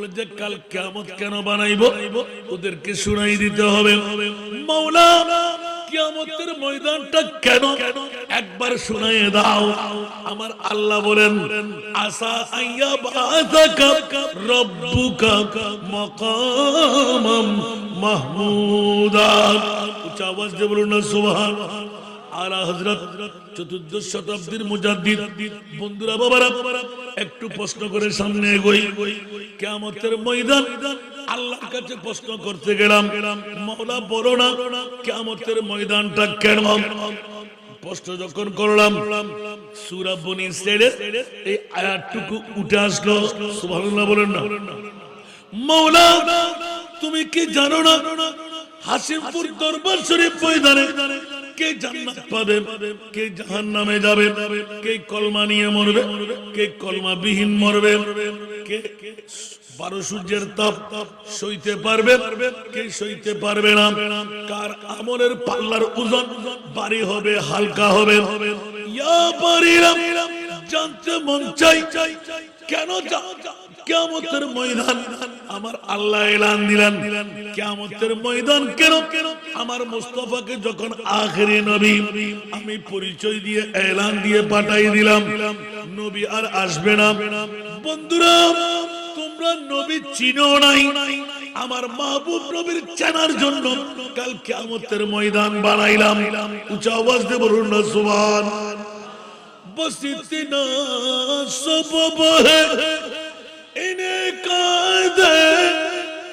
বলে যে কাল কিয়ামত কেন বানাইবো ওদেরকে শুনাই দিতে হবে। মাওলা কিয়ামতের ময়দানটা কেন একবার শুনাইয়ে দাও। আমার আল্লাহ বলেন আসা আইয়া বাযাকা রব্বুকা মাকামাম মাহমুদা। উচ্চ আওয়াজ দিয়ে বলুন না সুবহানাল্লাহ। আলা হযরত চতুর্দশ শতাব্দীর মুজাদ্দিদ। বন্ধুরা বাবারা একটু প্রশ্ন করে সামনে এগোই। কিয়ামতের ময়দান আল্লাহর কাছে প্রশ্ন করতে গেলাম, মাওলা বলো না কিয়ামতের ময়দানটা কেমন? প্রশ্ন যখন করলাম সূরা বনী ইসরাঈলের এই আয়াতটুকু উঠে আসলো। সুবহানাল্লাহ বলেন না। মাওলা তুমি কি জানো না হাসিমপুর দরবার শরীফ ময়দানে কে জান্নাত পাবে, কে জাহান্নামে যাবে, কে কলমা নিয়ে মরবে, কে কলমা বিহীন মরবে, কে 12 সূর্যের তাপ সইতে পারবে, কে সইতে পারবে না, কার আমলের পাল্লার ওজন ভারী হবে হালকা হবে। ইয়া বারিরা জানতে মন চাই কেন কিয়ামতের ময়দান আমার আল্লাহ এলান দিলেন। কিয়ামতের ময়দান কেন? আমার মুস্তাফাকে যখন আখেরি নবী আমি পরিচয় দিয়ে এলান দিয়ে পাঠাই দিলাম, নবী আর আসবে না। বন্ধুরা তোমরা নবী চিনো নাই, আমার মাহবুব নবীর চেনার জন্য কাল কিয়ামতের ময়দান বানাইলাম। উচ্চ আওয়াজ দিয়ে বলুন না সুবহান। बस इतना सबब है इन्हें कायदे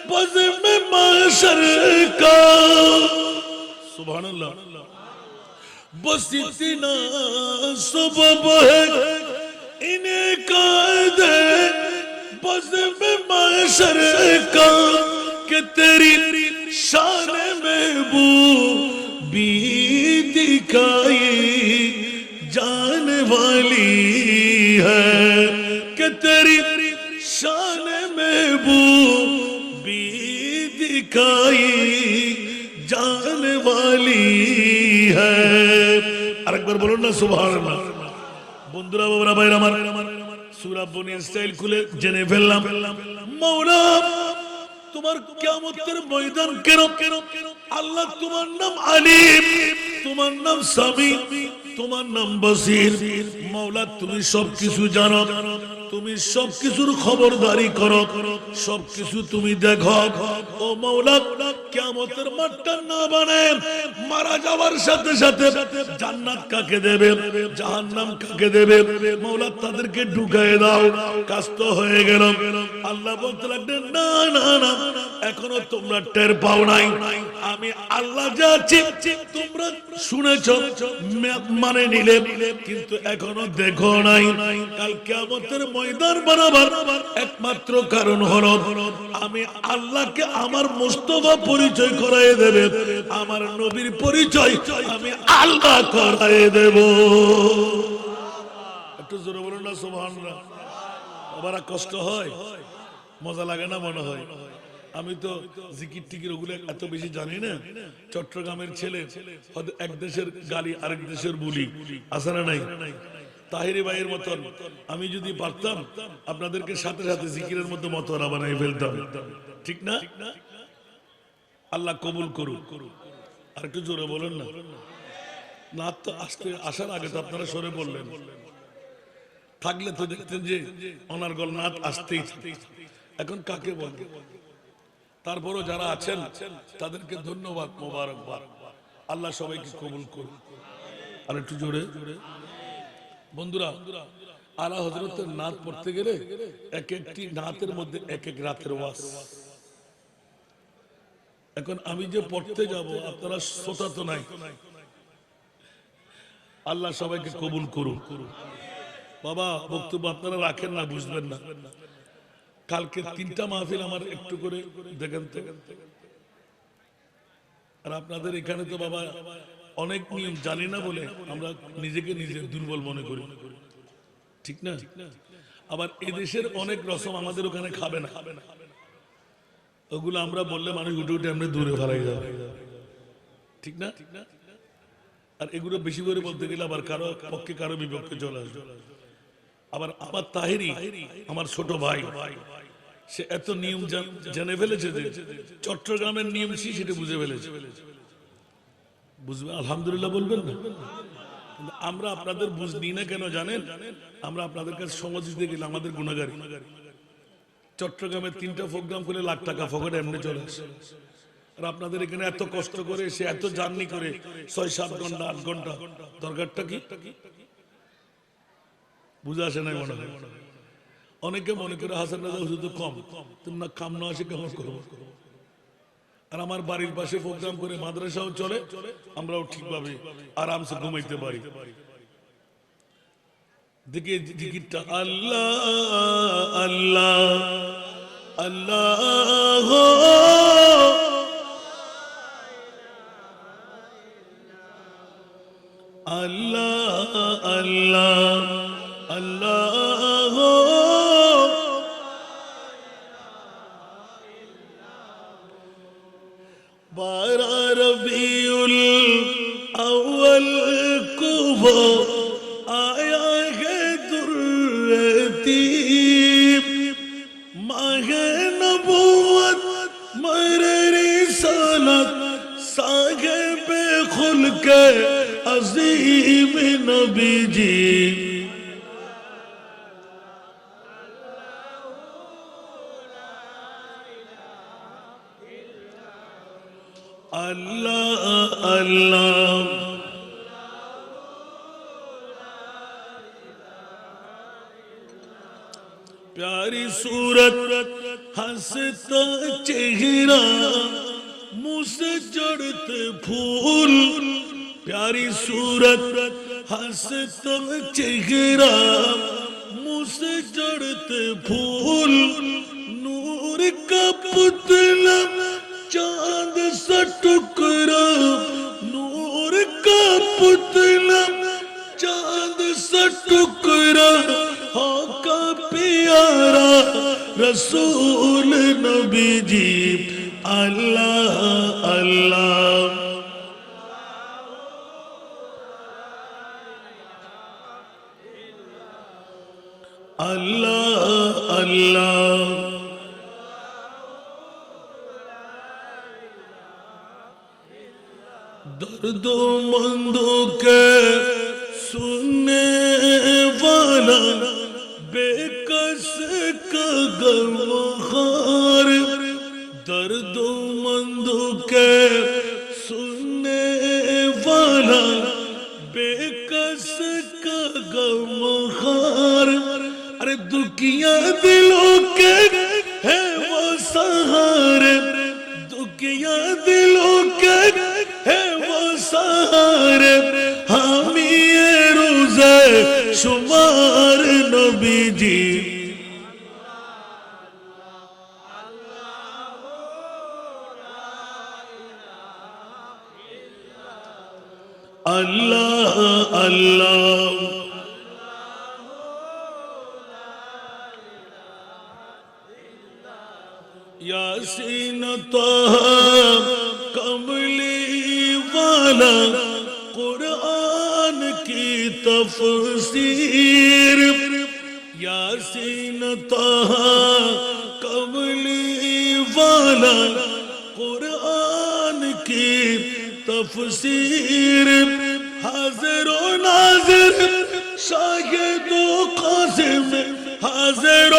बज़ में माशर का। सुभान अल्लाह। बस इतना सबब है इन्हें कायदे बज़ में माशर का कि तेरी शान महबूबी दिखाई जाने वाली है कि तेरी शान महबूबी दिखाई जाने वाली है। আরেকবার বলুন না সুবহানাল্লাহ। বন্ধুরা বাবারা ভাইরা আমার সূরা বনী ইসরাঈল খুলে জেনে ফেললাম মাওলা তোমার কিয়ামতের ময়দান কেন? আল্লাহ তোমার নাম আলিম, তোমার নাম সামি, তোমার নাম বসির। মাওলা তুমি সবকিছু জানো, তুমি সবকিছুর খবরদারি করো, সবকিছু তুমি দেখো। ও মাওলা কিয়ামতের মাঠটা না বানায় মারা যাওয়ার সাথে সাথে জান্নাত কাকে দেবে, জাহান্নাম কাকে দেবে, মাওলা তাদেরকে ঢুকায় দাও। কাজ তো হয়ে গেল। আল্লাহ বলতে লাগলেন না না না এখনো তোমরা টের পাও নাই। আমি আল্লাহ যা আছি তোমরা শুনেছো মানে নিলে, কিন্তু এখনো দেখো নাই। কাল কিয়ামতের ময়দান বানাবার একমাত্র কারণ হলো আমি আল্লাহকে আমার মুস্তাফা পরিচয় করায় দেবে, আমার নবীর পরিচয় আমি আল্লাহ করায় দেব। একটু জোরে বলুন না সুবহানাল্লাহ। আবার কষ্ট হয়, মজা লাগে না মনে হয়। আমি তো জিকির টিকির ওগুলো এত বেশি জানি না। চট্টগ্রামের ছেলে হয়তো এক দেশের গালি আরেক দেশের বুলি আছে না নাই? তাহিরি ভাইয়ের মতন আমি যদি পারতাম আপনাদেরকে সাথে সাথে জিকিরের মধ্যে মতওয়ারা বানাই ফেলতাম, ঠিক না? আল্লাহ কবুল করুক। আর একটু জোরে বলেন না। নাত তো আসার আগে তো আপনারা সরে বললেন, থাকলে তো দেখতেন যে অনার্গল নাত আসতেই। এখন কাকে বলবো? তারপরও যারা আছেন তাদেরকে ধন্যবাদ, মোবারকবাদ। আল্লাহ সবাইকে কবুল করুন। আর একটু জোরে। বন্ধুরা আলা হযরতের নাত পড়তে গেলে এক একটি নাতের মধ্যে এক এক রাতের ওয়াজ। এখন আমি যে পড়তে যাব আপনারা শ্রোতা তো নাই। আল্লাহ সবাইকে কবুল করুন। বাবা বক্তব্য আপনারা রাখেন না, বুঝবেন না। কালকে 3টা মাহফিল আমার একটু করে দেখেন তো। আর আপনাদের এখানে তো বাবা অনেক নিয়ম জানি না বলে আমরা নিজেকে নিজে দুর্বল মনে করি, ঠিক না? আবার এদেশের অনেক রসম আমাদের ওখানে খাবে না, ওগুলো আমরা বললে মানুষ উঠে উঠে আমরা দূরে ফেলাই যাবে, ঠিক না? আর এগুলো বেশি করে বলতে গেলে আবার কারো পক্ষে কারো বিপক্ষে চলে আসবে। আবার আমার তাহিরি আমার ছোট ভাই, সে এত নিয়ম জেনে ফেলেছে যে চট্টগ্রামের নিয়ম সেটা বুঝে ফেলেছে। বুঝবে আলহামদুলিল্লাহ বলবেন না? কিন্তু আমরা আপনাদের বুঝ দিই না কেন জানেন? আমরা আপনাদের কাছে সমাজ দিতে গেলে আমাদের গুণাগারী। চট্টগ্রামে 3টা প্রোগ্রাম করে লাখ টাকা ফকটে এমনি চলে আসে। আর আপনাদের এখানে এত কষ্ট করে সে এত জার্নি করে 6-7 ঘন্টা 8 ঘন্টা দরকারটা কি? বুঝে আসে নাই মনে হয়। অনেকে মনে করে হাসান রাজা হুজুর তো কম, তুমি না কাম না আসে কেমন করবো। আর আমার বাড়ির পাশে প্রোগ্রাম করে মাদ্রাসাও চলে, আমরাও ঠিকভাবে আরামসে ঘুমাইতে পারি। দেখে জিকিরটা আল্লাহ আল্লাহ আল্লাহ আল্লাহ আল্লাহ আল্লাহ बारह रबीउल अव्वल को वो आया है दुर्रतीब माह नबूवत मरे रिसालत साहिब खुल्क अज़ीम नबी जी अल्लाह अल्लाह प्यारी सूरत हंसता चेहरा मुँह से जड़ते फूल प्यारी सूरत हंसता चेहरा मुँह से जड़ते फूल नूर का पुतला चांद सा टुकड़ा नूर का पुतला चांद सा टुकड़ा हाँ का प्यारा रसूल नबी जी अल्लाह अल्लाह अल्लाह अल्लाह दर्दो मंदों के सुनने वाला बेकस का गमखार दर्दो मंदों के सुनने वाला बेकस का गमखार अरे दुखिया दिलों के है वो सहारे दुखिया दिलों के है वो सहारे हामी रोज़े शुमार नबी जी अल्लाह अल्लाह यासीन तहा कमली वाला कुरान की तफसीर यासीन तहा कमली वाला कुरान की तफसीर हाजिर व नाजिर शाहिद व कासिम हाजिर व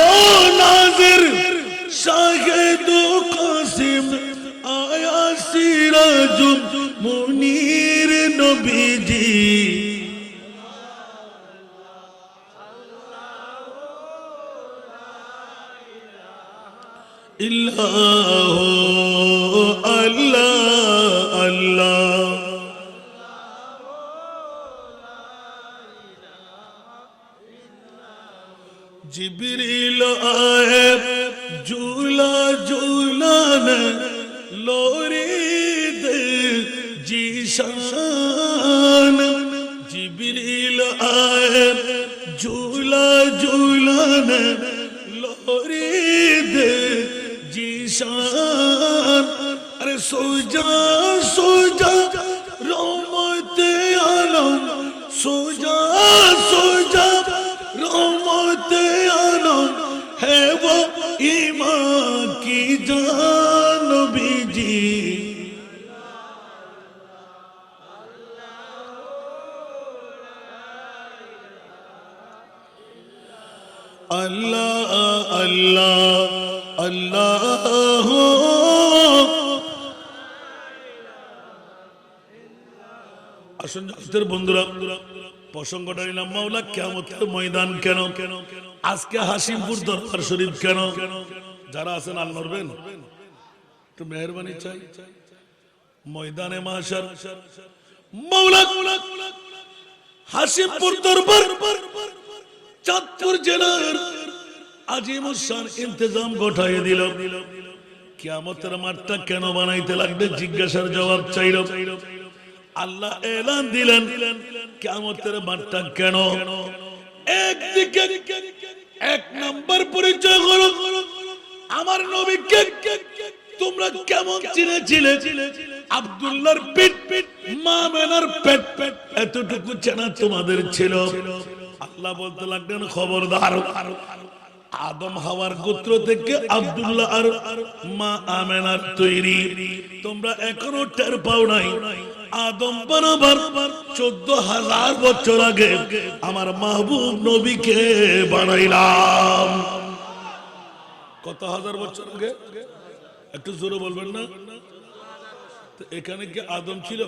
नाजिर शाहिद व कासिम आया सिराजुल मुनीर नबी जी इल्लाह अल्लाह अल्लाह जिब्रील आए झूला झूलाने लोरी दे जीशान जिब्रील आए झूला झूलाने लोरी दे जीशान अरे सो जा रहमत आलम सो जा रहमत आलम है वो ईमान জান নবীজি আল্লাহ আল্লাহ আল্লাহ আসুন জগতের বন্ধুরা প্রসঙ্গটা নিলাম মাওলা কিয়ামতের ময়দান কেন আজকে হাসিমপুর দরবার শরীফ কেন যারা আছেন আল নড়বেন একটু মেহেরবানি চাই ময়দানে মাশার মাওলা হাসিমপুর দরবার চাঁদপুর জেলার আজিমুসান ইন্তজাম ঘটায় দিল কিয়ামতের মাঠটা কেন বানাইতে লাগবে জিজ্ঞাসার জবাব চাইল আল্লাহ এলান দিলেন কিয়ামতের মাঠটা কেন একদিকে এক নাম্বার পরিচয় হলো আমার নবীকে তোমরা কেমন চিনেছিলে আব্দুল্লাহর পেট মা মেনার পেট এতটুকু চেনা তোমাদের ছিল আল্লাহ বলতে লাগলেন খবরদার আদম হাওয়ার গোত্র থেকে আব্দুল্লাহ আর মা আমেনার তৈরি তোমরা এখনো টের পাও নাই আদম বরাবর 14,000 বছর আগে আমার মাহবুব নবীকে বানাইলাম কত হাজার বছর আগে একটু জোরে বলবেন না তো এখানে কি আদম ছিল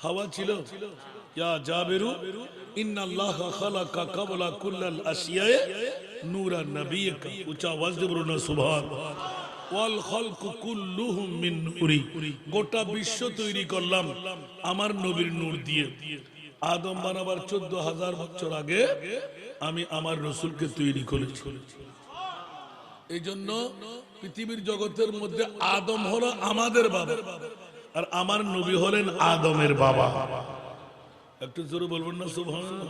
হাওয়া ছিল ইয়া জাবিরু ইন্নাল্লাহা খালাকা ক্বাবলা কুল্লাল আশিয়ায়ে নূরান নাবিয়্যিকা উচ্চ আওয়াজ দিয়ে বলুন সুবহান ওয়াল খালকু কুল্লুহুম মিন নূরি গোটা বিশ্ব তৈরি করলাম আমার নবীর নূর দিয়ে আদম বানাবার 14,000 বছর আগে আমি আমার রাসূলকে তৈরি করেছি এইজন্য পৃথিবীর জগতের মধ্যে আদম হলো আমাদের বাবা আর আমার নবী হলেন আদমের বাবা একটু জোরে বলবেন না সুবহানাল্লাহ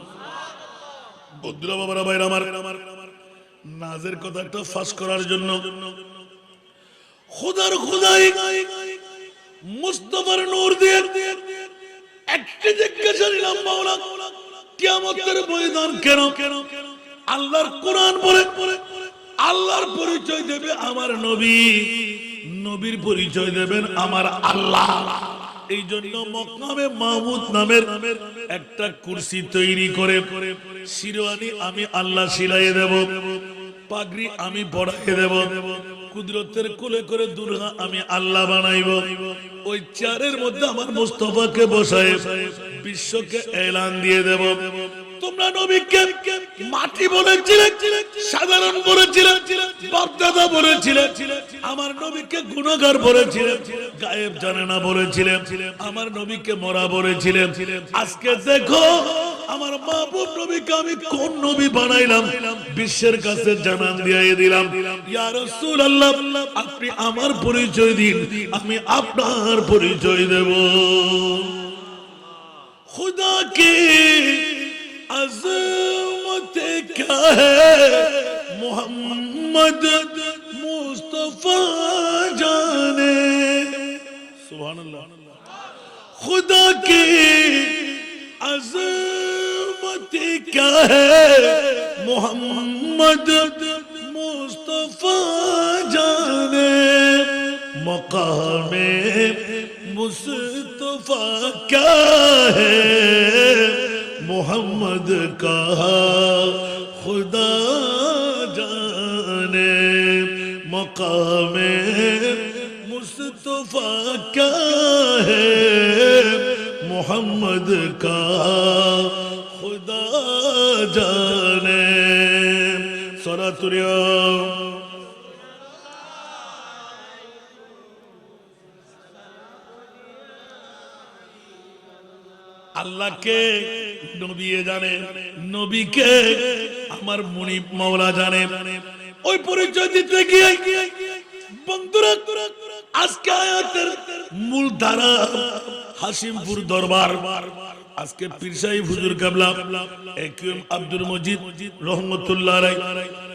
বন্ধুরা বাবারা ভাইরা আমার নাজের কথাটা ফাঁস করার জন্য খোদার খোদাই মুস্তাফার নূর দিয়ে একটি জিজ্ঞাসা নিলাম মাওলা কিয়ামতের ময়দান কেন আল্লাহর কোরআন বলে আল্লাহর পরিচয় দেবে আমার নবী নবীর পরিচয় দেবেন আমার আল্লাহ এই জন্য মককামে মাহমুদ নামের একটা কুরসি তৈরি করে শিরওয়ানি আমি আল্লাহ শিলাইয়ে দেব পাগড়ি আমি পরাইয়ে দেব কুদরতের কোলে করে দুর্গা আমি আল্লাহ বানাইব ওই চেয়ারের মধ্যে আমার মুস্তাফাকে বসায় বিশ্বকে এলান দিয়ে দেব তোমরা নবীকে মাটি বলেছিলে সাধারণ বলেছিলে বাপদাদা বলেছিলে আমার নবীকে গুনাহগার বলেছিলে গায়েব জানে না বলেছিলে আমার নবীকে মরা বলেছিলে আজকে দেখো আমার মাহবুব নবীকে আমি কোন নবী বানাইলাম বিশ্বের কাছে জানান দিয়ে দিলাম ইয়া রাসূলুল্লাহ আপনি আমার পরিচয় দিন আমি আপনার পরিচয় দেব खुदा की अज़मत क्या है मोहम्मद मुस्तफा जाने सुभान अल्लाह खुदा की अज़मत क्या है मोहम्मद मुस्तफा जाने मकामे मुस्तफा क्या है मोहम्मद का खुदा जाने मकामे मुस्तफा क्या है मोहम्मद का खुदा जाने सलातुल्लाह আল্লাহকে নবী জানে নবীকে আমার মুনিব মাওলা জানে ওই পরিচয় দিতে গিয়ে বন্ধুরা আজকে আয়াতের মূল ধারা হাসিমপুর দরবার আজকে পীর সাহেব হুজুর কেবলা একিউম আব্দুল মজিদ রহমতুল্লাহ আলাইহি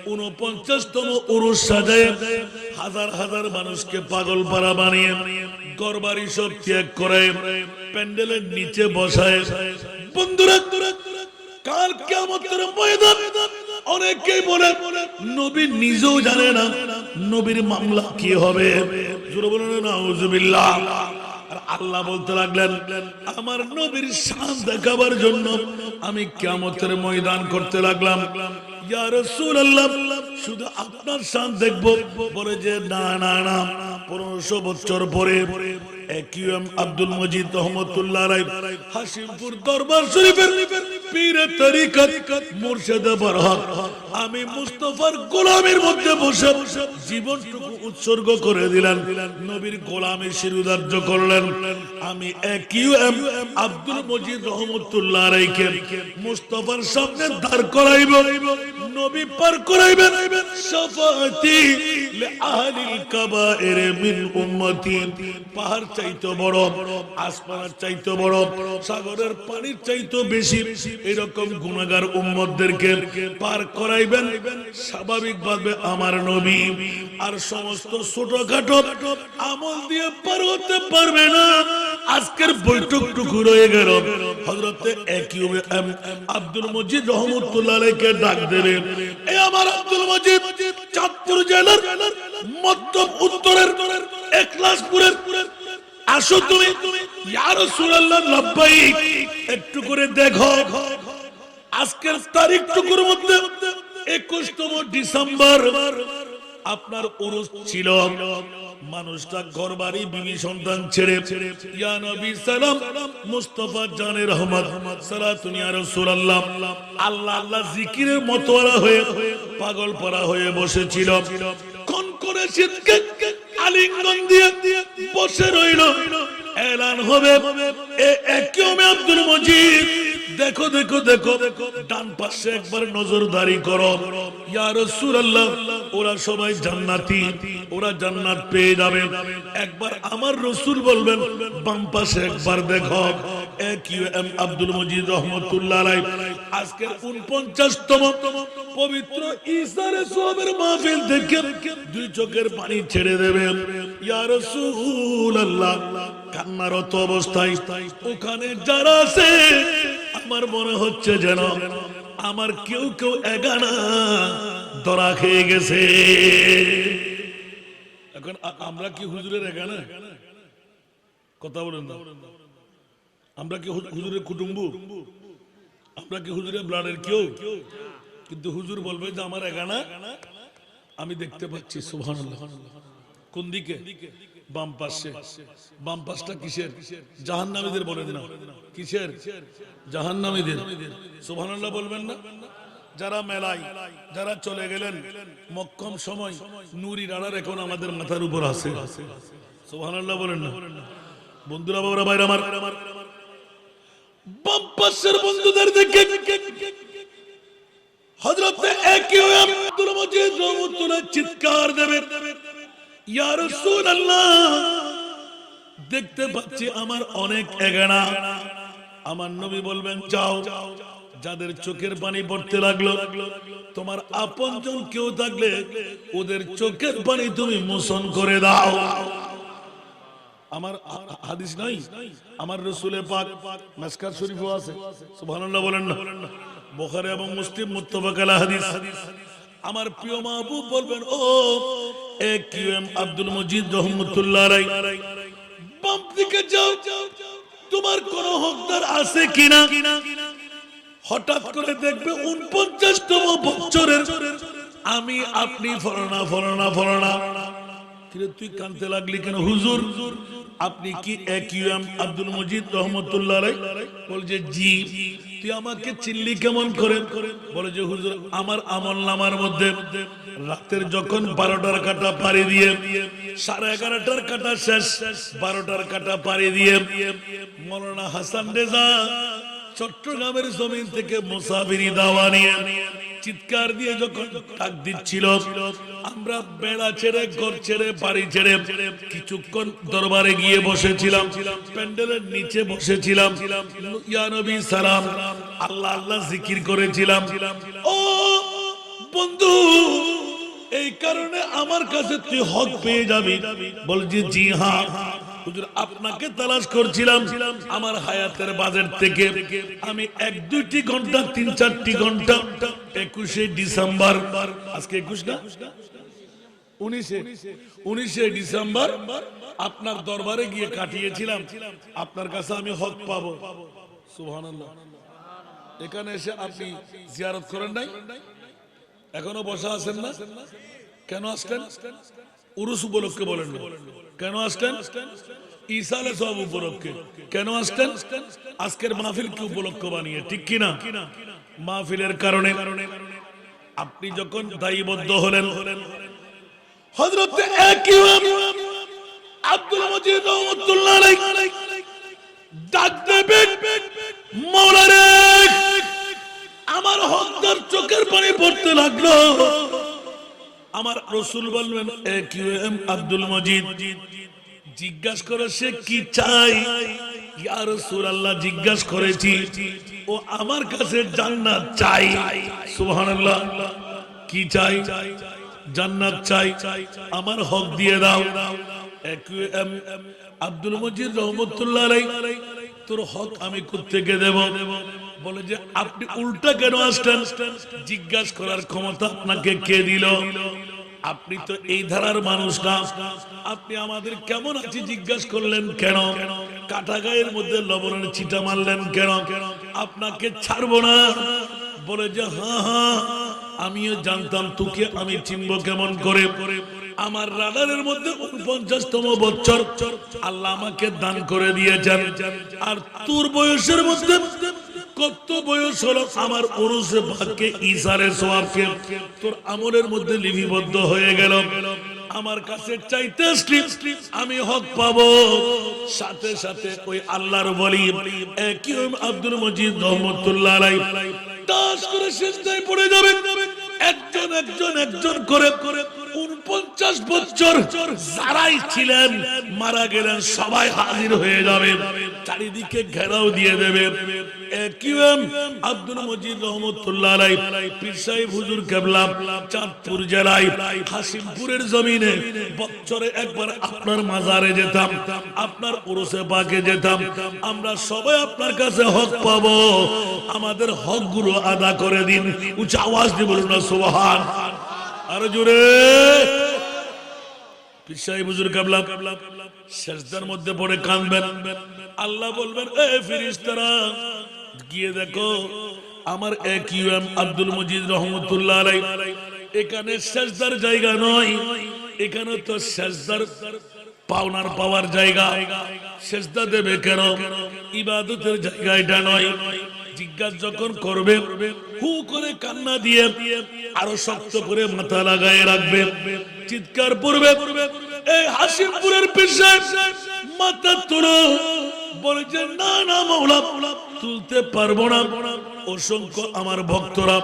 49তম উরুস সাজায় হাজার হাজার মানুষকে পাগল পারা বানিয়ে ঘরবাড়ি সব ত্যাগ করে প্যান্ডেলের নিচে বসায় বন্ধুরা কাল কিয়ামতের ময়দান অনেকেই বলে নবী নিজেও জানে না নবীর মামলা কি হবে? জোরে বলুন নাউজুবিল্লাহ। আর আল্লাহ বলতে লাগলেন, আমার নবীর শান দেখাবার জন্য আমি কিয়ামতের ময়দান করতে লাগলাম। ইয়া রাসূলুল্লাহ, শুধু আপনার শান দেখবো? বলে যে না না না, 1500 বছর পরে একিউএম আব্দুল মজিদ রহমতুল্লাহ আলাইহি হাশিমপুর দরবার শরীফের পীরে তরিকত মুর্শিদে বরহক আমি মুস্তাফার গোলামের মধ্যে বসে জীবনটুকু উৎসর্গ করে দিলেন, নবীর গোলামে শিরুধার্য করলেন। আমি একিউএম আব্দুল মজিদ রহমতুল্লাহ আলাইহিকে মুস্তাফার সামনে দাঁড় করাইব, নবী পার করাইবেন শাফাআতি লিআহলিল কাবায়ের মিন উম্মতি। পাহাড় চাইতে বড়, আসমানের চাইতে বড়, সাগরের পানির চাইতে বেশি এরকম গুনাহগার উম্মতদেরকে পার করাইবেন স্বাভাবিকভাবে আমার নবী। আর সমস্ত ছোটখাটো আমল দিয়ে পার হতে পারবে না। আজকের বৈঠকটুকু রয়ে গেল, হযরতে একিউএম আব্দুল মজিদ রহমতুল্লাহ আলাইহিকে ডাক দেবে। এই আমার আব্দুল মজিদ চাঁদপুর জেলার মধ্য উত্তরের একলাসপুরের, আসো তুমি। ইয়া রাসূলুল্লাহ, লাব্বাইক। একটু করে দেখো, আজকের তারিখটুকুর মধ্যে 21তম ডিসেম্বর আপনার উরুস ছিল। মানুষটা ঘর বাড়ি বিবি সন্তান ছেড়ে ইয়া নবী সালাম মুস্তাফা জানে রহমত সালাতুন ইয়া রাসূলুল্লাহ আল্লাহ আল্লাহ জিকিরের মতোয়ারা হয়ে পাগল পড়া হয়ে বসেছিল। কোন করে শীতকে আলিঙ্গন দিয়ে বসে রইল। এলান হবে, একিউম আব্দুল মজিদ, দেখো দেখো দেখো, ডান পাশে একবার নজরদারি করো। ইয়া রাসূলুল্লাহ, ওরা সবাই জান্নাতি, ওরা জান্নাত পেয়ে যাবে। একবার আমার রাসূল বলবেন, বাম পাশে একবার দেখো। একিউএম আব্দুল মজিদ রহমতুল্লাহ আলাইহি আজকের 49তম পবিত্র ইসারে সোহাবের মাহফিল দেখে দুই চোখের পানি ছেড়ে দেবেন। ইয়া রাসূলুল্লাহ, কান্নারত অবস্থায় ওখানে যারা আছে আমার মনে হচ্ছে যেন আমার কেউ কেউ এগানা ধরা খেয়ে গেছে। এখন আমরা কি হুজুরের এগানা? কথা বলেন না। আমরা কি হুজুরের কুটুম্ব? আমরা কি হুজুরের ব্লাডের কেউ? কিন্তু হুজুর বলবে যে আমার এগানা আমি দেখতে পাচ্ছি। সুবহানাল্লাহ। কোন দিকে? বাম পাশে। বাম পাশটা কিসের? জাহান্নামীদের বলেন না। কিসের? জাহান্নামীদের। সুবহানাল্লাহ বলবেন না? যারা মেলায়, যারা চলে গেলেন মক্কম সময়, নূরি রানার এখন আমাদের মাথার উপর আছে। সুবহানাল্লাহ বলেন না? বন্ধুরা, বাবারা, ভাইরা আমার, বাম পাশের বন্ধুদের দেখে হযরত একিউএম আব্দুল মজিদ রহমতুল্লাহ চিৎকার দেবে, ইয়া রাসূলুল্লাহ, দেখতে পাচ্ছি আমার অনেক এগানা। আমার নবী বলবেন, যাও, যাদের চোখের পানি পড়তে লাগলো, তোমার আপনজন কেউ থাকলে ওদের চোখের পানি তুমি মোচন করে দাও। আমার হাদিস নাই, আমার রাসূলে পাক মিসকাত শরীফও আছে। সুবহানাল্লাহ বলেন না? বুখারী এবং মুসলিম মুত্তাফাক আলা হাদিস। আমার প্রিয় মাহবুব বলবেন, ও একিউএম আব্দুল মজিদ রহমতুল্লাহ আলাইহি, বাম দিকে যাও, তোমার কোন হকদার আছে কিনা। হঠাৎ করে দেখবে 49তম বছরের আমি আপনি ফরনা ফরনা ফরনা। তুই কানতে লাগলি কেন? হুজুর, আপনি কি একিউএম আব্দুল মজিদ রহমতুল্লাহ আলাইহি? বলছে জি। তুই আমাকে চিনলি কেমন করে? বলে যে হুজুর, আমার আমলনামার মধ্যে রাতের যখন 12টার কাটা পাড়ি দিয়ে 11:30টার কাটা শেষ, 12টার কাটা পাড়ি দিয়ে মাওলানা হাসান রেজা চট্টগ্রামের জমিন থেকে মুসাফিরি দাওয়া নিয়ে চিৎকার দিয়ে যখন ডাক দিচ্ছিল, আমরা বেড়া ছেড়ে, ঘর ছেড়ে, বাড়ি ছেড়ে কিছুক্ষণ দরবারে গিয়ে বসেছিলাম, প্যান্ডেলের নিচে বসেছিলাম, ইয়া নবী সালাম, আল্লাহ আল্লাহ জিকির করেছিলাম। ও বন্ধু, এই কারণে আমার কাছে তুই হক পেয়ে যাবি। বলছি জি হ্যাঁ হুজুর, আপনাকে তালাশ করছিলাম। আমার হায়াতের বাজেট থেকে আমি 1-2টি ঘন্টা, 3-4টি ঘন্টা 21শে ডিসেম্বর, আজকে 21 না, 19শে ডিসেম্বর আপনার দরবারে গিয়ে কাটিয়েছিলাম, আপনার কাছে আমি হক পাবো। সুবহানাল্লাহ। এখানে এসে আপনি জিয়ারত করেন নাই? এখনো বসা আছেন না? কেন আসলেন? উরুস উপলক্ষে বলেন না। কেন আসলেন? ঈসা আলাইহিস সালাম উপলক্ষে। কেন আসলেন? আজকের মাহফিল কি উপলক্ষ বানিয়ে, ঠিক কিনা? মাহফিলের কারণে আপনি যখন দায়বদ্ধ হলেন, হযরত ইমাম আব্দুল মজিদ রহমাতুল্লাহ আলাইহি ডাক দেবেন, মাওলা রে, আমার হকদার চোখের পানি পড়তে লাগলো। আমার রাসূল বলবেন, ইমাম আব্দুল মজিদ জিজ্ঞাসা করে সে কি চাই? ইয়া রাসূলুল্লাহ, জিজ্ঞাসা করেছি, ও আমার কাছে জান্নাত চাই। সুবহানাল্লাহ। কি চাই? জান্নাত চাই। আমার হক দিয়ে দাও। আব্দুল মজিদ রহমাতুল্লাহ আলাইহি, তোর হক আমি কোত্থেকে দেব? বলে যে আপনি উল্টা কেন আসলেন? জিজ্ঞাসা করার ক্ষমতা আপনাকে কে দিল? আপনি তো এই ধারার মানুষ না। আপনি আমাদের কেমন আছি জিজ্ঞাসা করলেন কেন? কাটা গায়ের মধ্যে লবণের ছিটা মারলেন কেন? আপনাকে ছাড়বো না। বলে যে হ্যাঁ হ্যাঁ, আমিও জানতাম, তোকে আমি চিনবো কেমন করে? আমার রাডারের মধ্যে 49তম বছর আল্লাহ আমাকে দান করে দিয়েছেন। আর তোর বয়সের মধ্যে কত বয়স হলো? আমার উরুসে পাকে ঈসারে সওয়াবকে তোর আমলের মধ্যে লিপিবদ্ধ হয়ে গেল। আমার কাছে চাইতে আসলি, আমি হক পাবো। সাথে সাথে ওই আল্লাহর ওলি ইমাম আব্দুল মজিদ রহমাতুল্লাহ আলাইহি তাস করে সিজদায় পড়ে যাবে। একজন একজন একজন করে 49 বছর যারাই ছিলেন মারা গেলেন, সবাই হাজির হয়ে যাবে, চারিদিকে ঘেরাও দিয়ে দেবে। ইমাম আব্দুল মজিদ রহমাতুল্লাহ আলাইহি পীর সাহেব হুজুর কেবলা চাঁদপুর জেলায় হাসিমপুরের জমিনে বছরে একবার আপনার মাজারে যেতাম, আপনার উরুসে পাকে যেতাম। আমরা সবাই আপনার কাছে হক পাবো, আমাদের হকগুলো আদা করে দিন। উচ্চ আওয়াজ দিয়ে বলুন না সুবহান। আর জোরে। পীর সাহেব হুজুর কেবলা সিজদার মধ্যে পড়ে কাঁদবেন। আল্লাহ বলবেন, এ ফেরেশতারা গিয়ে দেখো আমার ইমাম আব্দুল মজিদ রহমাতুল্লাহ আলাইহি এখানে সিজদার জায়গা নয়, এখানে তো সিজদার পাওনার পাওয়ার জায়গা। সিজদা দেবে কেন? ইবাদতের জায়গা এটা নয়। জিজ্ঞাসা যখন করবে, হু করে কান্না দিয়ে আরো শক্ত করে মাথা লাগায় রাখবে, চিৎকার করবে, এই হাসিমপুরের পীর সাহেব মাথা তোলো। বলে যে না না মাওলা, তুলতে পারবো না। অসংখ্য আমার ভক্তরা,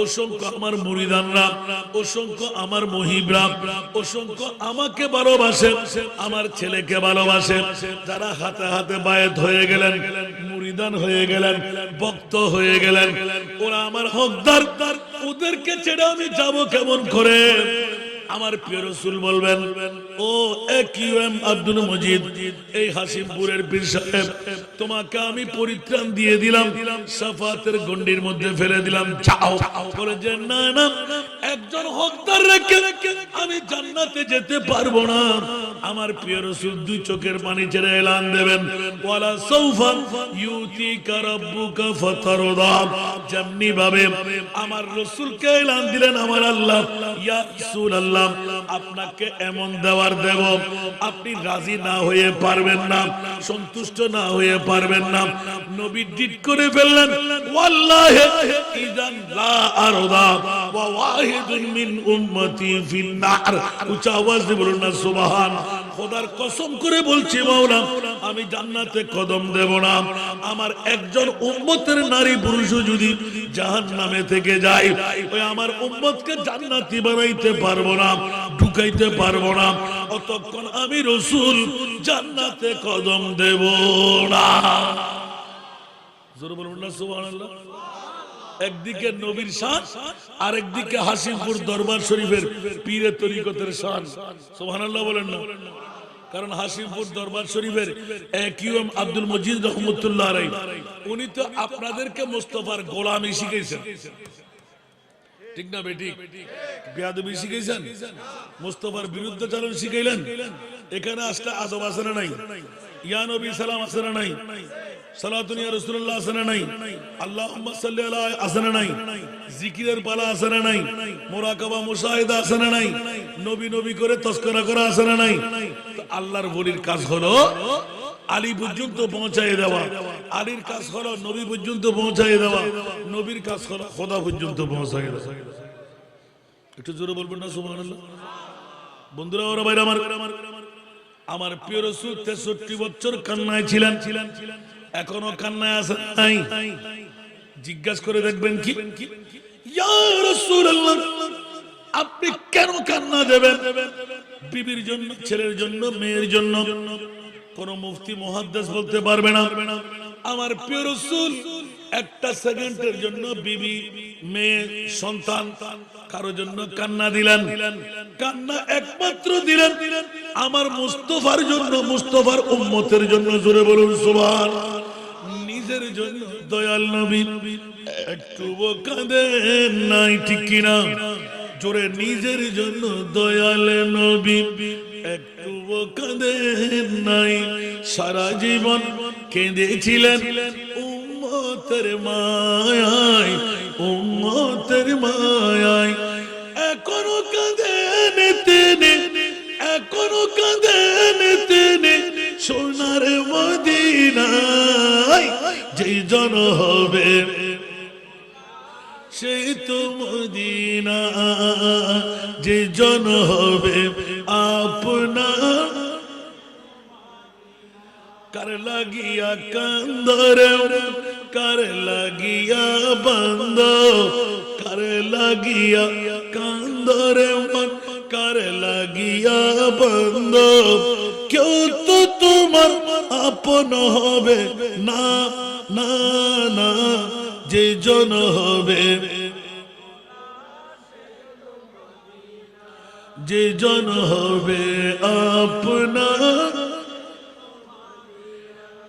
অসংখ্য আমার মুরিদানরা, অসংখ্য আমার মুহিবরা, অসংখ্য আমাকে ভালোবাসে, আমার ছেলেকে ভালোবাসে, যারা হাতে হাতে বায়াত হয়ে গেলেন, মুরিদান হয়ে গেলেন, ভক্ত হয়ে গেলেন, ওরা আমার হকদার। ওদেরকে ছেড়ে আমি যাব কেমন করে? আমার প্রিয় রাসূল বলবেন, ও ইমাম আব্দুল মজিদ, এই হাসিমপুরের পীর সাহেব, তোমাকে আমি পরিত্রাণ দিয়ে দিলাম, শাফাতের গণ্ডির মধ্যে ফেলে দিলাম, যাও। বলে যে না না, একজন হকদার রেখে আমি জান্নাতে যেতে পারবো না। আমার প্রিয় রাসূল দুই চোখের পানি ছেড়ে এলান দেবেন, ওয়ালা সাউফা ইউতিকা রাব্বুকা ফাতারদা। যেমনি ভাবে আমার রাসূলকে এলান দিলেন আমার আল্লাহ, ইয়া রাসূলুল্লাহ, আপনাকে এমন দেওয়ার দেব, আপনি রাজি না হয়ে পারবেন না, সন্তুষ্ট না হয়ে পারবেন না। নবী জিদ করে ফেললেন, ওয়াল্লাহি ইযান লা আরদা ওয়া ওয়াহিদুন মিন উম্মতি ফিন নার। উচ্চ আওয়াজ দিয়ে বলুন না সুবহান। খোদার কসম করে বলছি মাওলা, আমি জান্নাতে কদম দেব না। আমার একজন উম্মতের নারী পুরুষ যদি জাহান্নামে থেকে যায়, ওই আমার উম্মতকে জান্নাতি বানাইতে পারবো না, ঢুকাইতে পারবো না, অতক্ষণ আমি রাসূল জান্নাতে কদম দেব না। জোরে বলুন না সুবহানাল্লাহ। একদিকে নবীর শান, আরেকদিকে হাসিমপুর দরবার শরীফের পীরে তরিকতের শান। সুবহানাল্লাহ বলেন না। কারণ হাসিমপুর দরবার শরীফের ইমাম আব্দুল মজিদ রহমাতুল্লাহ আলাইহি উনি তো আপনাদেরকে মুস্তাফার গোলামি শিখাইছেন। ঠিক না বেটি? বেয়াদবি শিখাইছেন, মুস্তাফার বিরুদ্ধাচরণ শিখাইলেন। এখানে আসলে আদব আছে না নাই? ইয়া নবী সালাম আছে না নাই? সালাতুন ইয়া রাসূলুল্লাহ আছে না নাই? আল্লাহুম্মা সাল্লি আলা আছে না নাই? জিকিরের পালা আছে না নাই? মুরাকাবা মুশাহিদা আছে না নাই? নবী নবী করে তাযকিরা করা আছে না নাই? তো আল্লাহর ওলির কাজ হলো আলী পর্যন্ত পৌঁছায় দেওয়া, আলীর কাজ হলো নবী পর্যন্ত পৌঁছায় দেওয়া, নবীর কাজ হলো খোদা পর্যন্ত পৌঁছায় দেওয়া। একটু জোরে বলবেন না সুবহানাল্লাহ? বন্ধুরা ওরা ভাইরা আমার প্রিয় রাসূল 63 বছর কান্নায় ছিলেন, এখনো কান্নায় আছে নাই? জিজ্ঞাসা করে দেখবেন কি, ইয়া রাসূলুল্লাহ আপনি কেন কান্না দেবেন? বিবির জন্য, ছেলের জন্য, মেয়ের জন্য? কোন মুফতি মুহাদ্দিস বলতে পারবে না আমার প্রিয় রাসূল একটা সেকেন্ডের জন্য বিবি, মেয়ে, সন্তান কারো জন্য কান্না দিলেন? কান্না একমাত্র দিলেন আমার মুস্তাফার জন্য, মুস্তাফার উম্মতের জন্য। জোরে বলুন সুবহানাল্লাহ। নিজের জন্য দয়াল নবী একটু কাঁদেন নাই, ঠিক কিনা? জোরে, নিজের জন্য দয়াল নবী একটু কাঁদেন নাই। সারা জীবন কেঁদেছিলেন উম্মতের মায়ায়, উম্মতের মায়ায়। এখনো কাঁদেন তিনি, এখনো কাঁদেন তিনি সোনার মদিনায়। যেই জন হবে সেই তো মদিনা, যে জন হবে আপনার। কার লাগিয়া কান্দরে, কার লাগিয়া বন্ধ, কার লাগিয়া কান্দরে মন, কার লাগিয়া বন্ধ। কেউ তো তোমার আপন হবে না, না না, যে জন হবে, যে জন হবে আপনার,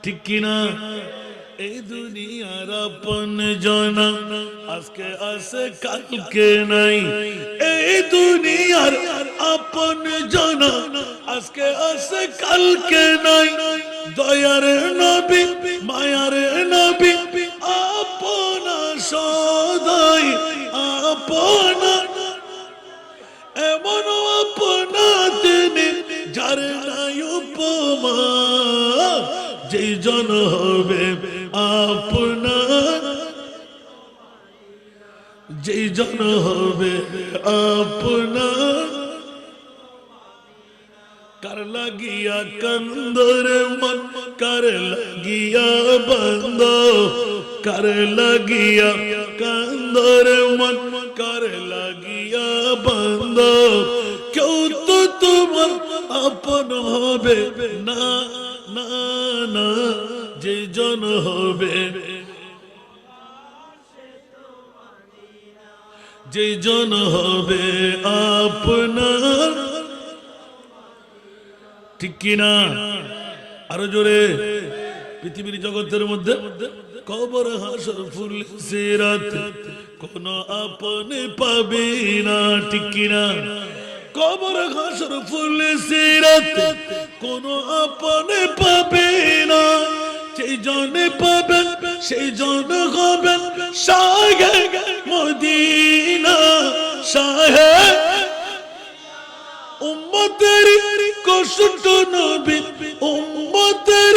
ঠিক কিনা? এই দুনিয়ার আপন জন আজকে আছে কালকে নাই, এই দুনিয়ার আপন জন আজকে আছে কালকে নাই। দয়ার নবী, মায়ার নবী, আপনা সদাই আপনা, এমন আপনা তিনি যার নাই উপমা। যেই জন হবে আপনার, যেই জন হবে আপনার। কার লাগিয়া কান্দরে মন, কার লাগিয়া বন্ধ, কার লাগিয়া কান্দরে মন, কার লাগিয়া বন্ধ। কেউ তো তোমার আপন হবে না, না না, যে জন হবে, যে জন হবে আপনার, ঠিক কিনা? আরো জোরে। পৃথিবীর জগতের মধ্যে কবর, হাসর, ফুল, সিরাত কোন আপনে পাবে না, ঠিক কিনা? কবর, হাসর, ফুল, সিরাত কোন আপনে পাবে না। যেই জনে পাবেন সেই জন হবেন শাহে মদিনা, শাহে উম্মতের কষ্ট নবী, উম্মতের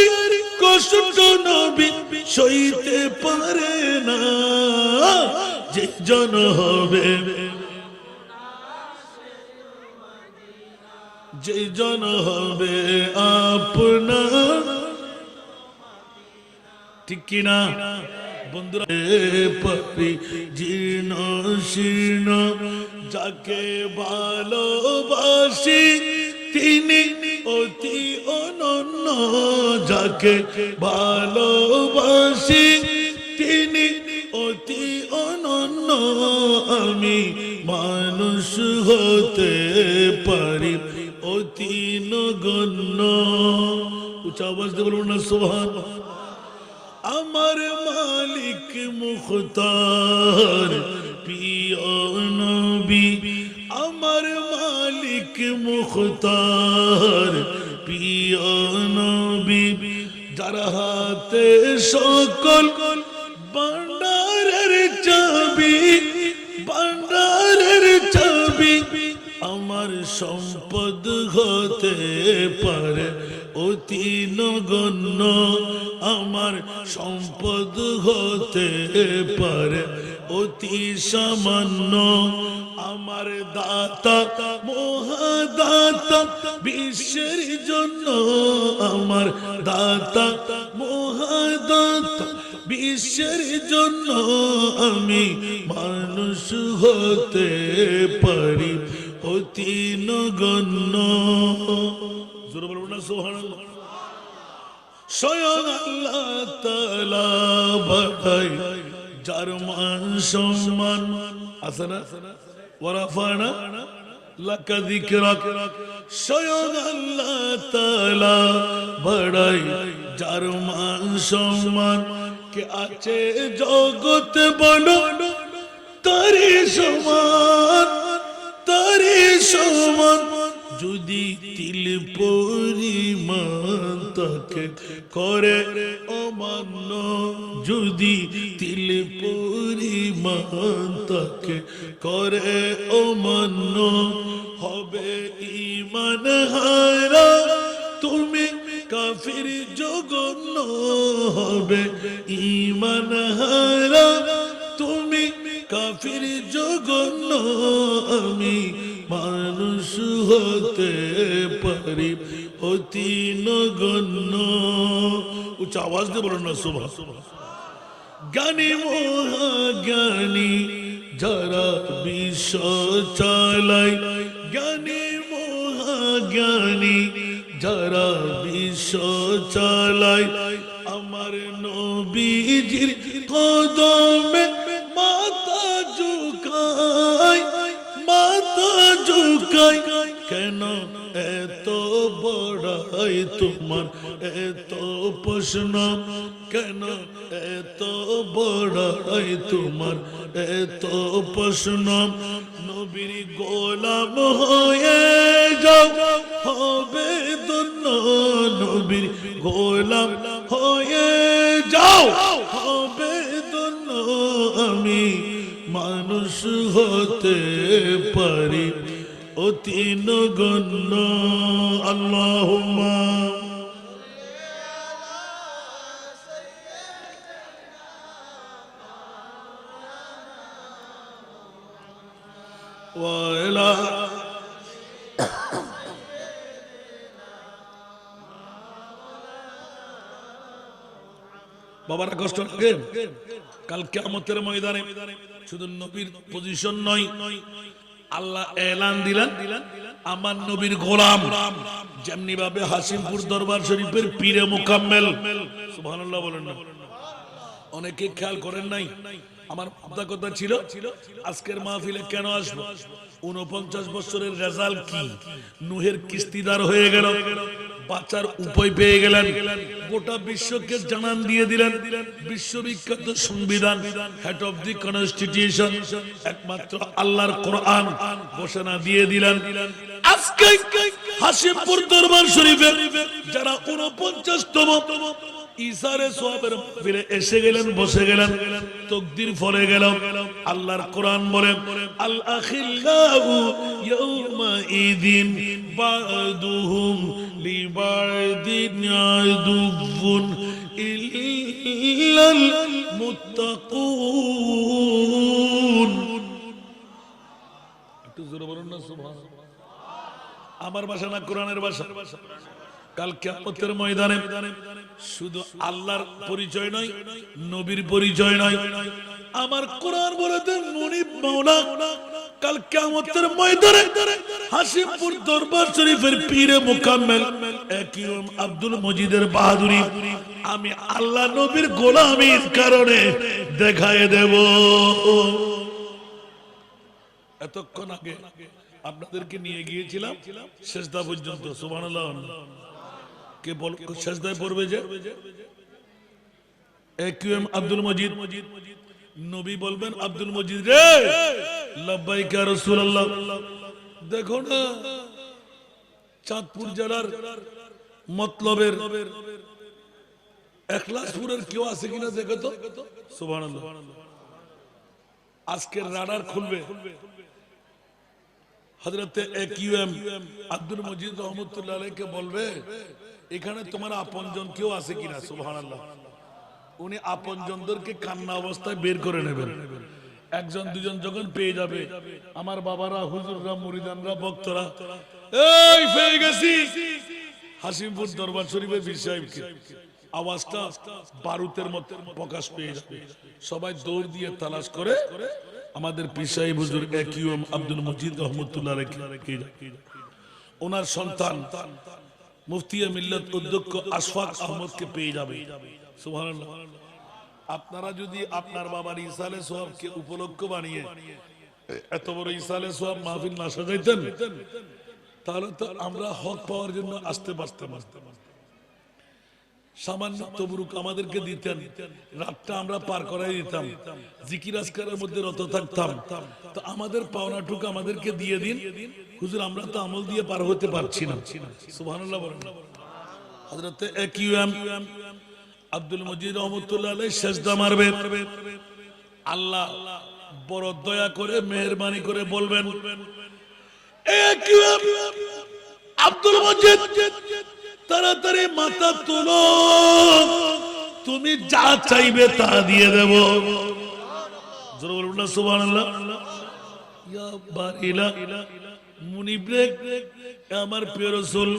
কষ্ট নবী সইতে পারে না। যে জন হবে, যে জন হবে আপনার, ঠিক কিনা? বন্ধুরা, পাপি জীর্ণ শীর্ণ যাকে ভালোবাসি তিনি অতি অনন্য, যাকে ভালোবাসি তিনি অতি অনন্য। আমি মানুষ হতে পারি অতি নগণ্য। উচ্চ আওয়াজ দিয়ে বলুন না সুবহানাল্লাহ। আমার মালিক মুখতার প্রিয় নবী আমার মালিক মুখতার প্রিয় নবী যার হাতে সকল ভান্ডারের চাবি আমার সম্পদ হতে পারে অতি নগণ্য আমার সম্পদ হতে পারে অতি সামান্য আমার দাতা মহাদাতা বিশ্বের জন্য আমার দাতা মহাদাতা বিশ্বের জন্য আমি মানুষ হতে পারি অতি নগণ্য জোরে বলুন না সুবহানাল্লাহ স্বয়ং আল্লাহ তাআলা বাড়াই যার মান সম্মান আছে না ওয়ারাফানা লাকা যিকরাক স্বয়ং আল্লাহ তাআলা বাড়াই যার মান সম্মান কে আছে জগৎ বলো তারি সমান যদি তিল পরিমাণ তাকে করে অমান্য যদি তিল পরিমাণ তাকে করে অমান্য হবে ঈমান হারা তুমি কাফির জঘন্য হবে ঈমান হারা তুমি কাফির জঘন্য আমি মানুষ হতে পারি অতি নগণ্য উচ্চ আওয়াজ দিয়ে বলুন না সুবহানাল্লাহ জ্ঞানী মহাজ্ঞানী যারা বিশ্ব চালায় জ্ঞানী মহাজ্ঞানী যারা বিশ্ব চালায় আমার নবীজির কদমে মাথা ঝুঁকাই কেন এত বড়াই তোমার এত প্রশ্ন কেন এত বড়াই তোমার এত প্রশ্ন নবীর গোলাম হয়ে যাও হবে ধন্য নবীর গোলাম হয়ে যাও হবে ধন্য আমি মানুষ হতে পারি অতি নগণ্য আল্লাহুম্মা ওয়া আলা বাবারা কষ্ট লাগে কাল কিয়ামতের ময়দানে শুধু নবীর পজিশন নয় আল্লাহ এলান দিলেন আমার নবীর গোলাম যেমনি ভাবে হাসিমপুর দরবার শরীফের পীরে মুকাম্মেল সুবহানাল্লাহ বলেন না অনেকে খেয়াল করেন নাই আমার কথা ছিল আজকের মাহফিলে কেন আসবো 49 বছরের রেজাল্ট কি নূহের কিস্তিদার হয়ে গেল বাঁচার উপায় পেয়ে গেলেন গোটা বিশ্বকে জানান দিয়ে দিলেন বিশ্ববিখ্যাত সংবিধান হেড অফ দি কনস্টিটিউশন একমাত্র আল্লাহর কোরআন ঘোষণা দিয়ে দিলেন আজকে হাসিমপুর দরবার শরীফে যারা 49তম ইসারে সোয়াবের ফিরে এসে গেলেন বসে গেলেন তাকদীর ফলে গেল আল্লাহর কোরআন বলে আল আখিল্লাহু ইয়াউমা ইদিন বাদুহুম লিবাদিন ইয়াদুফুন ইল্লাল মুত্তাকুন একটু জোরে বলুন না সুবহানাল্লাহ আমার ভাষা না কোরআনের ভাষা কাল কিয়ামতের ময়দানে শুধু আল্লাহর পরিচয় নয় নবীর পরিচয় নয় আমার কোরআন বলেতে মুনিব মাওলা কাল কিয়ামতের ময়দানে হাসিমপুর দরবার শরীফের পীরে মুকাম্মেল একইম আব্দুল মজিদের বাহাদুরি আমি আল্লাহ নবীর গোলামীর কারণে দেখায় দেব এতক্ষণ আগে আপনাদেরকে নিয়ে গিয়েছিলাম সেজদা পর্যন্ত সুবহানাল্লাহ কে বল সেজদায় পড়বে যে একইম আব্দুল মজিদ নবী বলবেন আব্দুল মজিদ রে লাব্বাইক ইয়া রাসূলুল্লাহ। দেখো না চাঁদপুর জেলার মতলবের এখলাসপুরের কেউ আছে কিনা দেখো তো। সুবহানাল্লাহ। আজকের রাডার খুলবে হযরতে একিউএম আব্দুল মজিদ রহমতুল্লাহ আলাইহিকে বলবে এখানে তোমার আপনজন কেউ আছে কিনা। সুবহানাল্লাহ। উনি আপনজনদেরকে কান্না অবস্থায় বের করে নেবেন। একজন দুজন যখন পেয়ে যাবে আমার বাবারা হুজুররা মুরিদানরা ভক্তরা এই পেয়ে গেছি হাসিমপুর দরবার শরীফের পীর সাহেবকে, আওয়াজটা বারুদের মতো প্রকাশ পেয়ে যাবে। সবাই দৌড় দিয়ে তালাশ করে আমাদের পীর সাহেব হুজুর একিউএম আব্দুল মজিদ রহমতুল্লাহ আলাইহি ওনার সন্তান মুফতি মিল্লাত অধ্যক্ষ আশফাক আহমদকে পেয়ে যাবে। সুবহানাল্লাহ। আপনারা যদি আপনার বাবার ইসালে সোহাবকে উপলক্ষ বানিয়ে এত বড় ইসালে সোহাব মাহফিল না সাজাইতেন তাহলে তো আমরা হক পাওয়ার জন্য আসতে পারতাম। সামান্য তবরুক আমাদেরকে দিতেন, রাতটা আমরা পার করাই দিতাম, জিকির আজকারের মধ্যে রত থাকতাম। তো আমাদের পাওনাটুকু আমাদেরকে দিয়ে দিন হুজুর, আমরা তো আমল দিয়ে পার হতে পারছি না। সুবহানাল্লাহ বলেন। হযরত একিউএম আব্দুল মজিদ রহমতুল্লাহ আলাইহি সেজদা মারবে। আল্লাহ বড় দয়া করে মেহেরবানি করে বলবেন একিউএম আব্দুল মজিদ তাড়াতাড়ি মাথা তুলো, তুমি যা চাইবে তা দিয়ে দেব। জোরে বলুন না সুবহানাল্লাহ। ইয়া বারিলা মুনিব রে আমার প্রিয় রাসূল,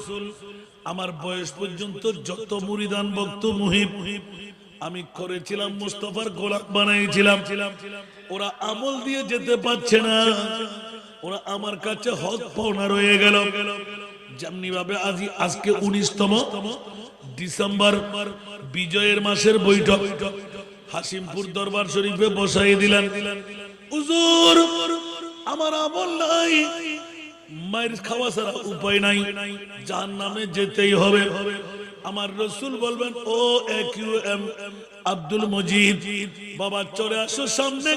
আমার বয়স পর্যন্ত যত মুরিদান ভক্ত মুহিব আমি করেছিলাম মুস্তাফার গোলাম বানাইছিলাম, ওরা আমল দিয়ে যেতে পারছে না, ওরা আমার কাছে হক পাওনা রয়ে গেল। যেমনি ভাবে আজকে 19তম ডিসেম্বর বিজয়ের মাসের বৈঠক হাসিমপুর দরবার শরীফে বসাই দিলেন। হুজুর আমার আমল নাই, মায়ের খাওয়া ছাড়া উপায় নাই, জাহান্নামে যেতেই হবে। আমার রাসূল বলবেন ও একিউএম আব্দুল মজিদ বাবা চলে আসো সামনে,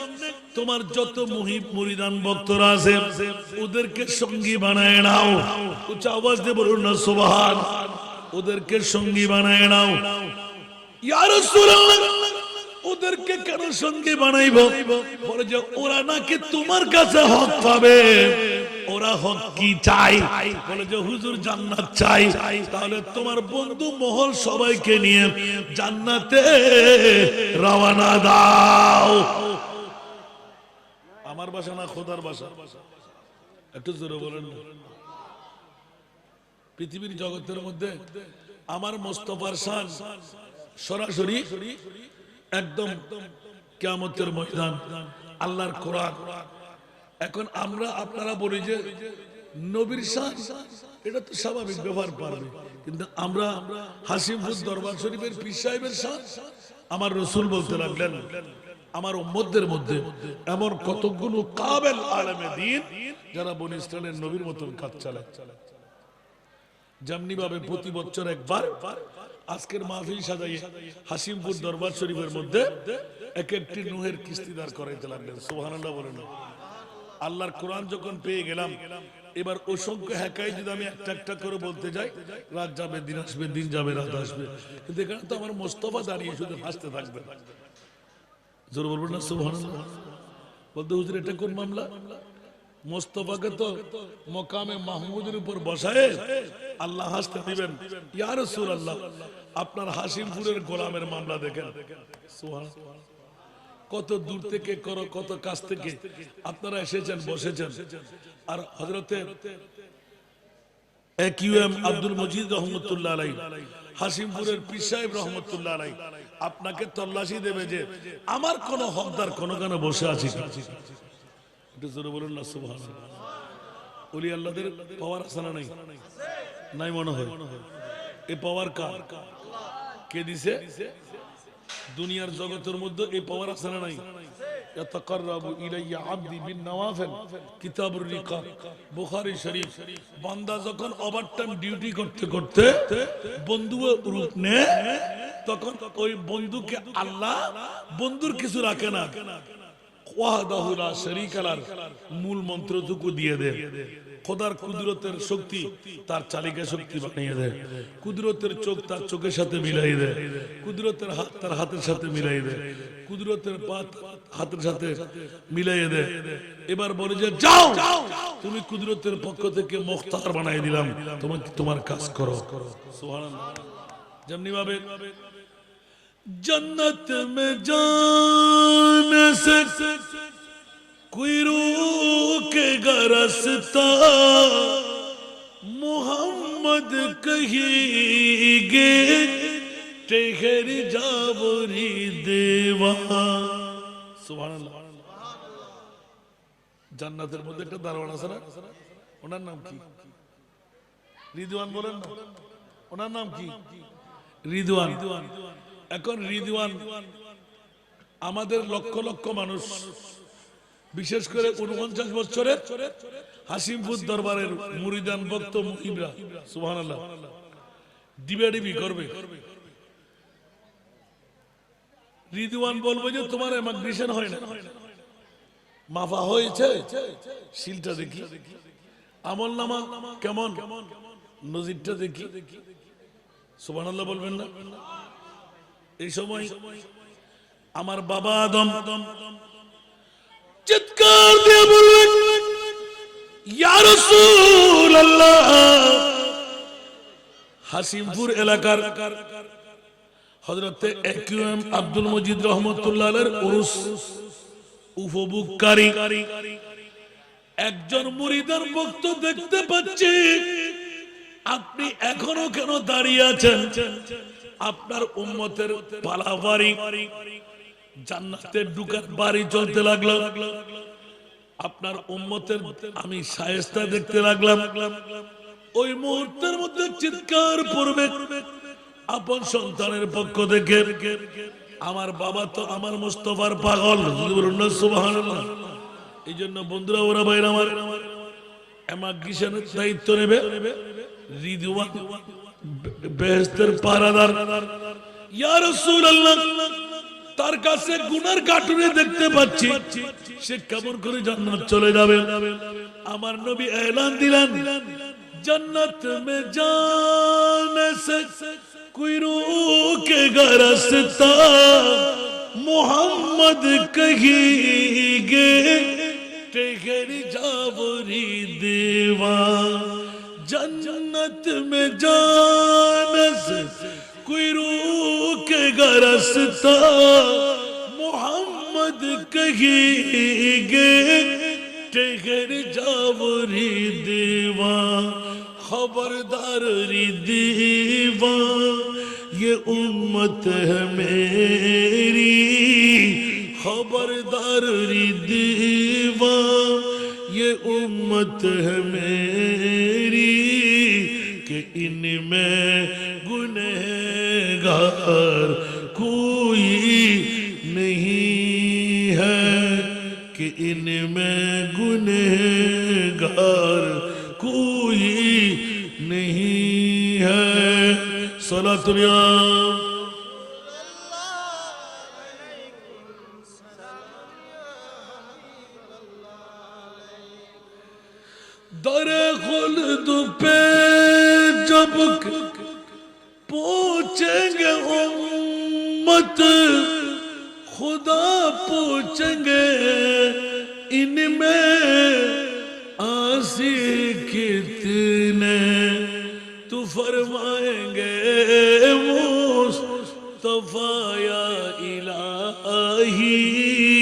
তোমার যত মুহিব মুরিদান ভক্তরা আছে ওদেরকে সঙ্গী বানায় নাও। উচ্চ আওয়াজ দিয়ে বলুন না সুবহান। ওদেরকে সঙ্গী বানায় নাও। ইয়া রাসূলুল্লাহ ওদেরকে কেন সঙ্গী বানাইবো? বলে যে ওরা নাকি তোমার কাছে হক পাবে। ওরা হক কি চাই? বলে যে হুজুর জান্নাত চাই। তাহলে তোমার বন্ধু মহল সবাইকে নিয়ে জান্নাতে রওনা দাও। আমার বাসা না খোদার বাসা? একটু জোরে বলেন না। পৃথিবীর জগতের মধ্যে আমার মোস্তফার শান সরাসরি একদম কিয়ামতের ময়দান, আল্লাহর কোরআন। এখন আমরা আপনারা বলি যে নবীর শান, এটা তো স্বাভাবিক ব্যবহার পারবে, কিন্তু আমরা হাসিমপুর দরবার শরীফের পীর সাহেবের শান আমার রাসূল বলতে লাগলেন আমার উম্মতদের মধ্যে এমন কতগুলো কাবেল আলেমে দ্বীন যারা বনি ইসরাইলের নবীর মতন কাজ চালায়। যেমনি ভাবে প্রতি বছর একবার আজকের মাহফিল সাজাই হাসিমপুর দরবার শরীফের মধ্যে এক একটি নূহের কিস্তিদার করাইতে লাগলেন। সুবহানাল্লাহ বলেন। আল্লাহর কোরআন যখন পেয়ে গেলাম, এবার অসংখ্য হ্যাকাই যদি আমি একটা একটা করে বলতে যাই, রাত যাবে দিন আসবে, দিন যাবে রাত আসবে, কিন্তু এখানে তো আমার মোস্তফা দাঁড়িয়ে শুধু হাসতে থাকবে। জোর বলবেন না সুবহানাল্লাহ। বলতে হুজুর এটা কোন মামলা? মোস্তফাকে তো মকামে মাহমুদের উপর বসায় আল্লাহ হাসতে দিবেন। ইয়া রাসূলুল্লাহ আপনার হাসিমপুরের গোলামের মামলা দেখেন। সুবহানাল্লাহ। কত দূর থেকে কত কাছ থেকে আপনারা এসেছেন, বসেছেন। আর হযরতে একিউএম আব্দুল মজিদ রহমতুল্লাহ আলাইহি হাসিমপুরের পীর সাহেব রহমতুল্লাহ আলাইহি আপনাকে তল্লাশি দেবে যে আমার কোন হকদার কোন কেন বসে আছে। একটু জোরে বলুন না সুবহানাল্লাহ। ওলি আল্লাহদের পাওয়ার আছে না নাই? নাই মনে হয়। এই পাওয়ার কার? কে দিছে? দুনিয়ার জগতের মধ্যে এই পাওয়ার আছে না নাই? ইয়াতাকাররাবু ইলাইয়া আবদি বিন নওয়াফিল, কিতাবুর রিকাব, বুখারী শরীফ। বান্দা যখন ওভারটাইম ডিউটি করতে করতে বন্ধুর রূপ নেয়, তখন ওই বন্ধুকে আল্লাহ বন্ধুর কিছু রাখে না, ওয়াহদাহু লা শারীকা লাহ মূল মন্ত্রটুকু দিয়ে দেয়। খোদার কুদরতের শক্তি তার চালিকা শক্তি বানিয়ে দেয়, কুদরতের চোখ তার চোখের সাথে মিলাই দেয়, কুদরতের হাত তার হাতের সাথে মিলাই দেয়, কুদরতের পা হাতের সাথে মিলাই দেয়। এবার বলে যে যাও, তুমি কুদরতের পক্ষ থেকে মুখতার বানাই দিলাম, তোমাকে তোমার কাজ করো। সুবহানাল্লাহ। যেমনি ভাবে जन्नत में जाने से कोई रोकेगा रास्ता, मोहम्मद कहेंगे ठहर जाओ रे देवा। सुभान अल्लाह। জান্নাতের মধ্যে একটা দারোয়ান আছে না, ওনার নাম কি? রিদওয়ান বলেন না, ওনার নাম কি? রিদওয়ান। এখন রিদওয়ান আমাদের লক্ষ লক্ষ মানুষ, বিশেষ করে 49 বছরের হাসিমপুর দরবারের মুরিদান ভক্ত মুহিবরা সুবহানাল্লাহ ডিবাডিবি করবে। রিদওয়ান বলবে যে তোমার মাইগ্রেশন হয় না, মাফা হয়েছে, সিলটা দেখি, আমলনামা কেমন, নজিরটা দেখি। সুবহানাল্লাহ বলবেন না? এই সময় আমার বাবা আদম চিৎকার দিয়ে বললেন, ইয়া রাসূলুল্লাহ। হাসিমপুর এলাকার হযরতে একিউএম আব্দুল মজিদ রহমাতুল্লাহ আলাইহির উরুস উপভোগকারী একজন মুরিদার ভক্ত দেখতে পাচ্ছি, আপনি এখনো কেন দাঁড়িয়ে আছেন? আপনার উম্মতের পালাবাড়ি জান্নাতে ঢুকার বাড়ি চলতে লাগলো, আপনার উম্মতের আমি শায়েস্তা দেখতে লাগলাম। ওই মুহূর্তের মধ্যে চিৎকার পড়বে আপন সন্তানের পক্ষ থেকে, আমার বাবা তো আমার মুস্তাফার পাগল। বলুন না সুবহানাল্লাহ। এই জন্য বন্ধুরা, ওরা ভাইরা আমার এমাগ্রেশনের দায়িত্ব নেবে রিদওয়ান বেহেশতের পাহারাদার। ইয়া রাসূলুল্লাহ, তার কাছে গুনার কাটুনে দেখতে পাচ্ছি, সে কেমন করে জান্নাত চলে যাবে? আমার নবী এলান দিলেন, জান্নাত মে জানে সে कोई रोकेगा रास्ता, मोहम्मद कहेंगे ठहर जाओ रे देवा। जन्नत में जाने से कोई रोकेगा रास्ता, मोहम्मद कहेंगे ठहर जाओ रे देवा। खबरदार रे देवा, ये उम्मत है मेरी, खबरदार रे देवा, ये उम्मत है मेरी, कि इनमें गुनहगार कोई नहीं है, कि इनमें गुनहगार कोई नहीं है। सलातुल्लाह दरे खुल्द पे जब पहुंचेंगे उम्मत, खुदा पूछेंगे इनमें आसी कितने, तू फरमाएंगे मुस्तफा या इलाही